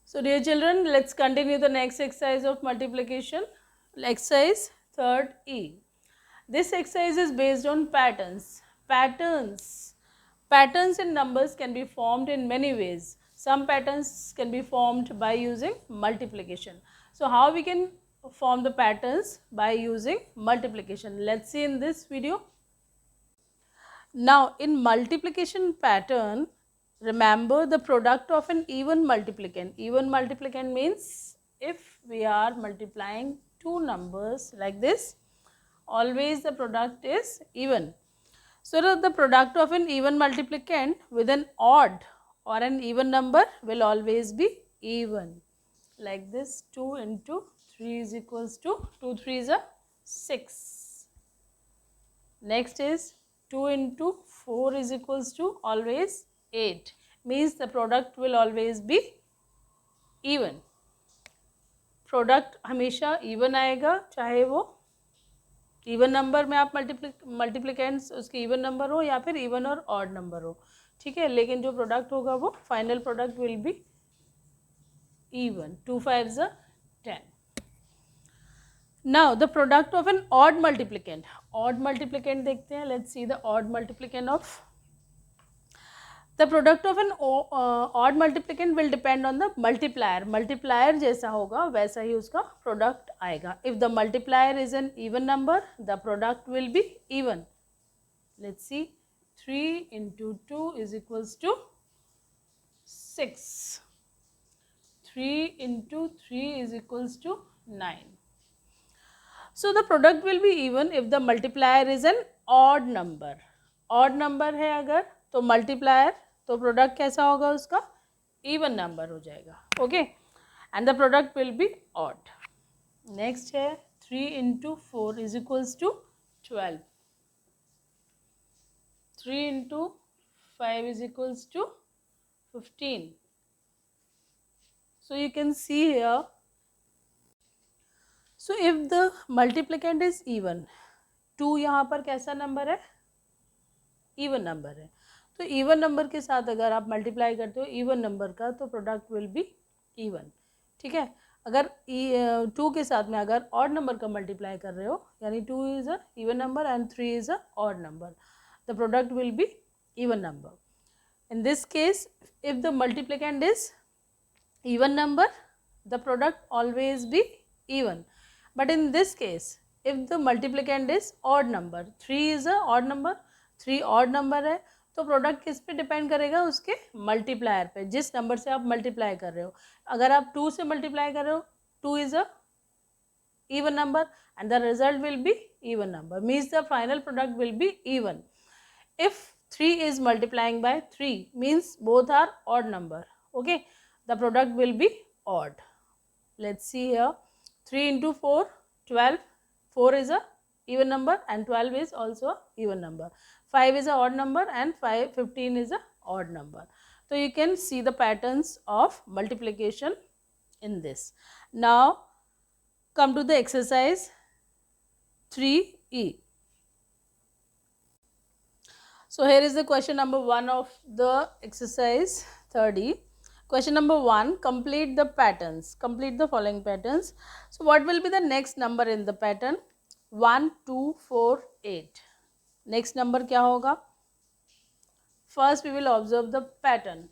So dear children, let's continue the next exercise of multiplication. Exercise 3rd E. This exercise is based on patterns. Patterns in numbers can be formed in many ways. Some patterns can be formed by using multiplication. So how we can form the patterns? By using multiplication. Let's see in this video. Now in multiplication pattern, remember the product of an even multiplicand. Even multiplicand means if we are multiplying two numbers like this, always the product is even. So the product of an even multiplicand with an odd or an even number will always be even. Like this, 2 into 3 is equals to 2 3s are 6. Next is 2 into 4 is equals to always 8. Means the product will always be even. Product हमेशा even आएगा, चाहे वो even number में आप मल्टीप्लिकेंट्स उसके even number हो या फिर इवन और ऑड नंबर हो, ठीक है, लेकिन जो प्रोडक्ट होगा वो final product will be even. 2 5s are 10. Now the product of an odd multiplicand. Odd multiplicand देखते हैं. Let's see the odd multiplicand of. The product of an odd multiplicand will depend on the multiplier. Multiplier जैसा होगा वैसा ही उसका product आएगा. If the multiplier is an even number, the product will be even. Let's see. 3 into 2 is equals to 6. 3 into 3 is equals to 9. So the product will be even if the multiplier is an odd number. Odd number है अगर तो multiplier तो product कैसा होगा उसका even number हो जाएगा. Okay, and the product will be odd. Next है 3 into 4 is equals to 12. 3 into 5 is equals to 15. So you can see here. So if the multiplicand is even, 2 यहाँ पर कैसा नंबर है, इवन नंबर है, तो even number के साथ अगर आप मल्टीप्लाई करते हो इवन नंबर का तो प्रोडक्ट विल बी इवन. ठीक है, अगर 2 के साथ में अगर ऑड नंबर का मल्टीप्लाई कर रहे हो यानी 2 is a even number and 3 is a odd number, the product will be even number. In this case, if the multiplicand is even number, the product always be even. But in this case, if the multiplicand is odd number, 3 is a odd number, 3 odd number है, तो product किस पे depend करेगा, उसके multiplier पे, जिस number से आप मल्टीप्लाई कर रहे हो. अगर आप 2 से मल्टीप्लाई कर रहे हो, 2 is a even number and the result will be even number, means the final product will be even. If 3 is multiplying by 3 means both are odd number. Okay, the product will be odd. Let's see here. 3 into 4 12. 4 is a even number and 12 is also a even number. 5 is a odd number and 15 is a odd number. So you can see the patterns of multiplication in this. Now come to the exercise 3E. So here is the question number 1 of the exercise 3D. Question number 1, complete the patterns. Complete the following patterns. So what will be the next number in the pattern? 1 2 4 8. Next number क्या होगा? First we will observe the pattern.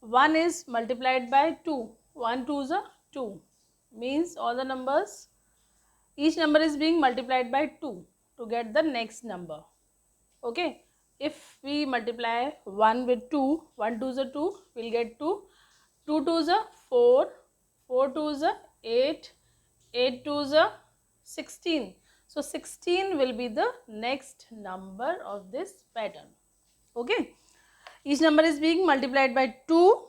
1 is multiplied by 2. 1 2 is a 2. Means all the numbers, each number is being multiplied by 2 to get the next number. Okay. If we multiply 1 with 2, 1 2 is a 2, we will get 2. 2 2 is a 4, 4 2 is a 8, 8 2 is a 16. So 16 will be the next number of this pattern. Okay. Each number is being multiplied by 2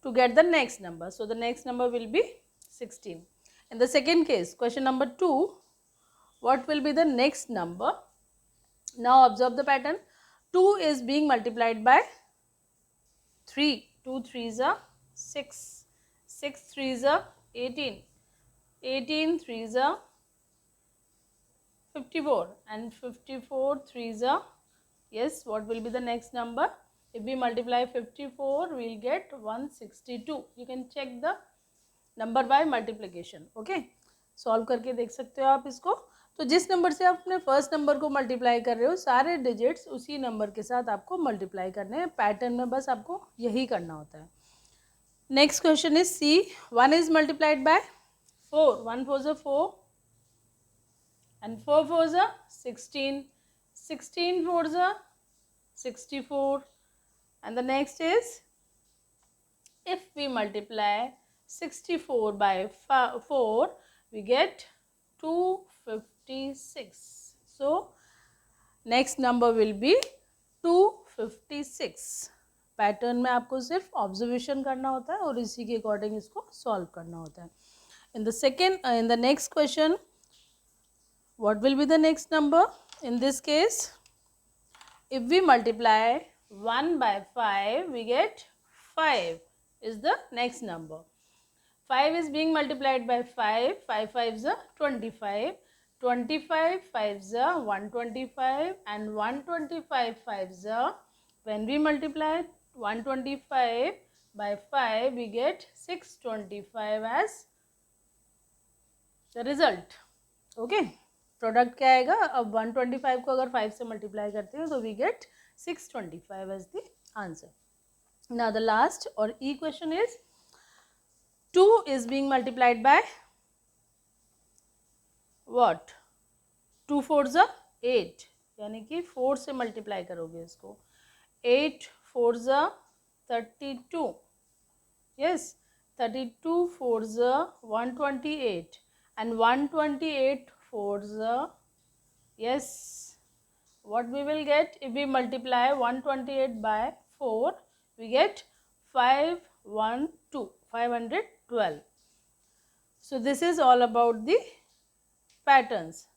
to get the next number. So the next number will be 16. In the second case, question number 2, what will be the next number? Now observe the pattern. 2 is being multiplied by 3. 2 3s are 6. 6 3s are 18. 18 3s are 54 and 54 3s are, yes, what will be the next number? If we multiply 54, we'll get 162. You can check the number by multiplication. Okay, solve करके देख सकते हो आप इसको. तो जिस number से आप अपने फर्स्ट नंबर को मल्टीप्लाई कर रहे हो, सारे डिजिट्स उसी नंबर के साथ आपको मल्टीप्लाई करने हैं. पैटर्न में बस आपको यही करना होता है. Next question is C. 1 is multiplied by 4. 1 4 is 4 and 4 4 is 16. 16 4 is 64. And the next is, if we multiply 64 by 4, we get 256. So next number will be 256. Pattern में आपको सिर्फ ऑब्जर्वेशन करना होता है और इसी के अकॉर्डिंग इसको सॉल्व करना होता है. in the next question, what will be the next number? In this case, if we multiply 1 by 5, we get 5 is the next number. 5 is being multiplied by 5. 5 5s are 25. 25 5s are 125 and 125 5s are, when we multiply 125 by 5, we get 625 as the result. Okay, product क्या आएगा? अब 125 को अगर 5 से multiply करते हैं तो we get 625 as the answer. Now the last or E question is, 2 is being multiplied by what? 2 4s are 8, यानी कि 4 से मल्टीप्लाई करोगे इसको. 8 4s are 32. Yes, 32 4s are 128 and 128 4s are, yes, what we will get if we multiply 128 by 4, we get 512. So this is all about the patterns.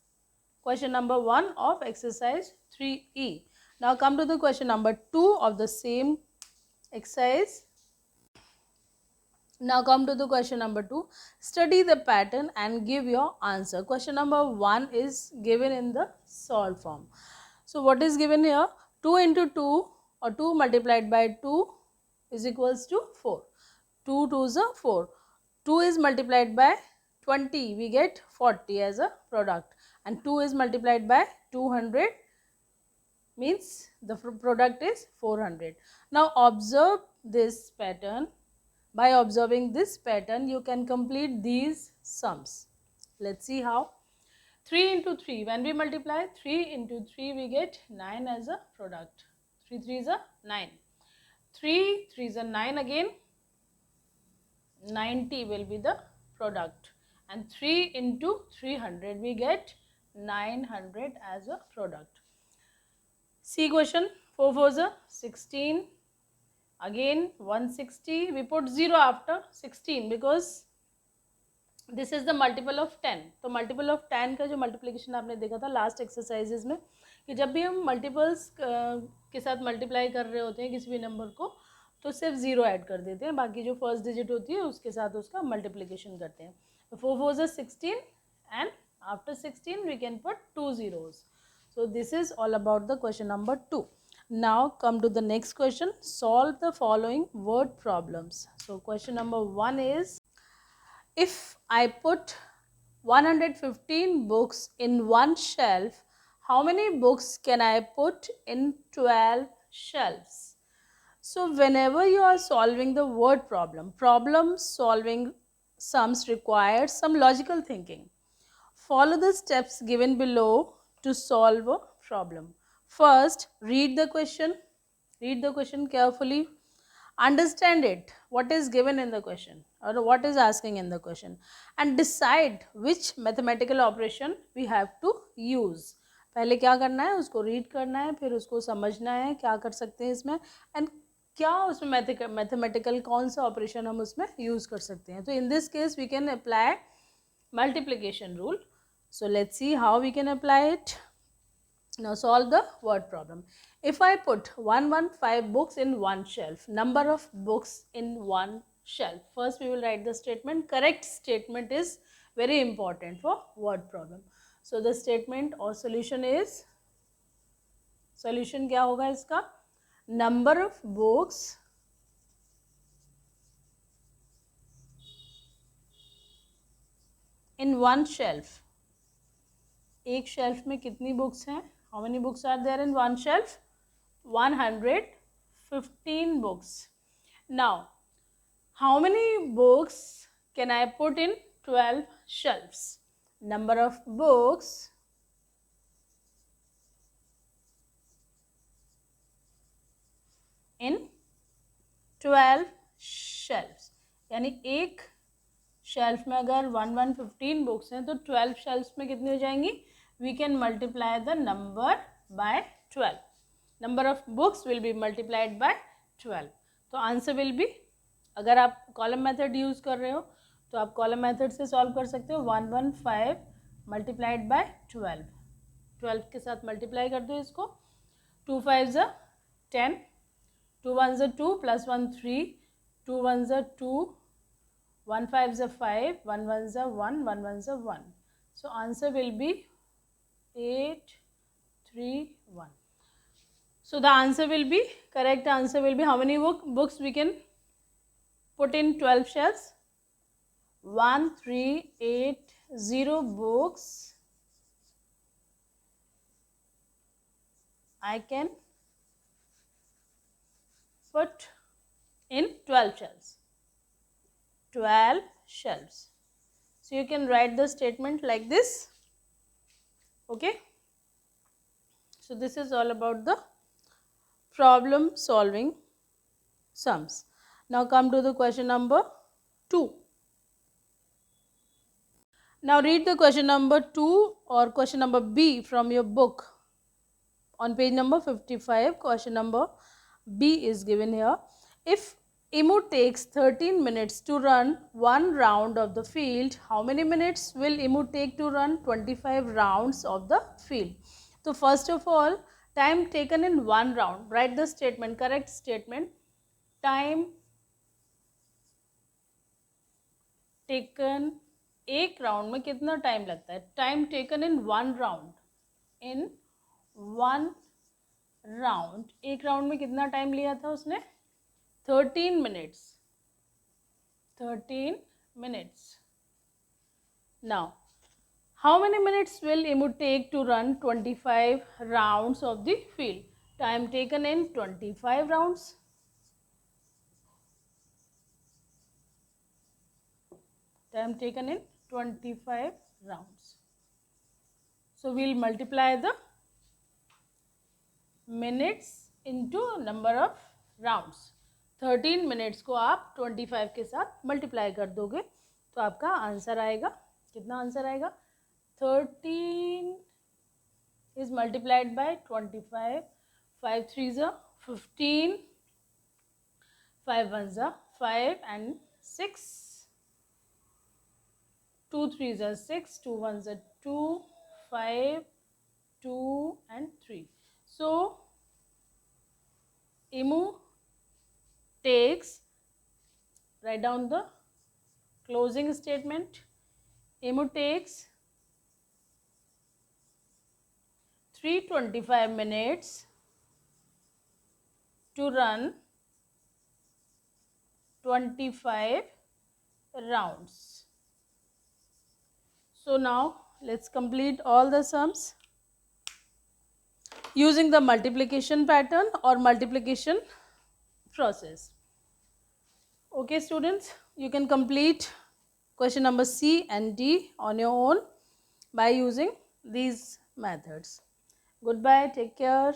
Question number 1 of exercise 3E. Now come to the question number 2 of the same exercise. Now come to the question number 2. Study the pattern and give your answer. Question number 1 is given in the solved form. So what is given here? 2 into 2 or 2 multiplied by 2 is equals to 4. 2 2s are 4. 2 is multiplied by 20, we get 40 as a product, and 2 is multiplied by 200, means the product is 400. Now observe this pattern. By observing this pattern, you can complete these sums. Let's see how. 3 into 3, when we multiply 3 into 3, we get 9 as a product. 3 3s are 9. 3 3s are 9 again. 90 will be the product. And 3 into 300, we get 900 as a product. C question. 4 4s are 16. Again 160, we put 0 after 16 because this is the multiple of 10. तो multiple of 10 का जो multiplication आपने देखा था last exercises में, कि जब भी हम मल्टीपल्स के साथ मल्टीप्लाई कर रहे होते हैं किसी भी नंबर को, तो सिर्फ 0 ऐड कर देते हैं, बाकी जो फर्स्ट डिजिट होती है उसके साथ उसका मल्टीप्लिकेशन करते हैं. 4 4s are 16 and after 16 we can put 2 zeros. So this is all about the question number 2. Now come to the next question. Solve the following word problems. So question number 1 is, if I put 115 books in one shelf, how many books can I put in 12 shelves? So whenever you are solving the word problem solving sums require some logical thinking. Follow the steps given below to solve a problem. First, read the question carefully, understand it, what is given in the question or what is asking in the question, and decide which mathematical operation we have to use. पहले क्या करना है, उसको read करना है, फिर उसको समझना है क्या कर सकते हैं इसमें, एंड क्या उसमें मैथमेटिकल कौन सा ऑपरेशन हम उसमें यूज़ कर सकते हैं. तो in this case we can apply multiplication rule. So let's see how we can apply it. Now solve the word problem. If I put 115 books in one shelf, number of books in one shelf. First we will write the statement. Correct statement is very important for word problem. So the statement or solution is, solution क्या होगा इसका, number of books in one shelf. एक shelf में कितनी books हैं? How many books are there in one shelf? 115 books. Now, how many books can I put in 12 shelves? Number of books in 12 shelves. यानी एक shelf में अगर 115 books हैं तो 12 शेल्फ्स में कितनी हो जाएंगी? We can multiply the number by 12. Number of books will be multiplied by 12. तो आंसर विल बी, अगर आप कॉलम मेथड यूज़ कर रहे हो तो आप कॉलम मेथड से सॉल्व कर सकते हो. 115 मल्टीप्लाइड बाय 12. 12 के साथ मल्टीप्लाई कर दो इसको. 2 5 ज़ा 10, 2 1 ज़ा 2, प्लस 1 3, 2 1 ज़ा 2, 1 5 ज़ा 5, 1 1 ज़ा 1, 1 1 ज़ा 1. So answer will be 8 3 1. So the answer will be, correct answer will be, how many books we can put in 12 shelves? 1380 books I can put in 12 shelves. 12 shelves. So you can write the statement like this. Okay. So this is all about the problem solving sums. Now come to the question number 2. Now read the question number 2 or question number B from your book. On page number 55, question number B is given here. If Imu takes 13 minutes to run one round of the field, how many minutes will Imu take to run 25 rounds of the field? So first of all, time taken in one round. Write the statement, correct statement. Time taken, एक round में कितना time लगता है? Time taken in one round. In one round, एक round में कितना time लिया था उसने? 13 minutes. 13 minutes. Now, how many minutes will Imu take to run 25 rounds of the field? Time taken in 25 rounds. Time taken in 25 rounds. So we'll multiply the minutes into number of rounds. 13 minutes को आप 25 के साथ multiply कर दोगे तो आपका answer आएगा, कितना आंसर आएगा? 13 इज मल्टीप्लाइड बाय 25. 5 3 ज़ा 15, 5 1 ज़ा 5 and 6, 2 3 ज़ा 6, 2 1 ज़ा 2, 5 2 and 3. So Imu takes, write down the closing statement. Imu takes 325 minutes to run 25 rounds. So now let's complete all the sums using the multiplication pattern or multiplication process. Okay students, you can complete question number C and D on your own by using these methods. Goodbye, take care.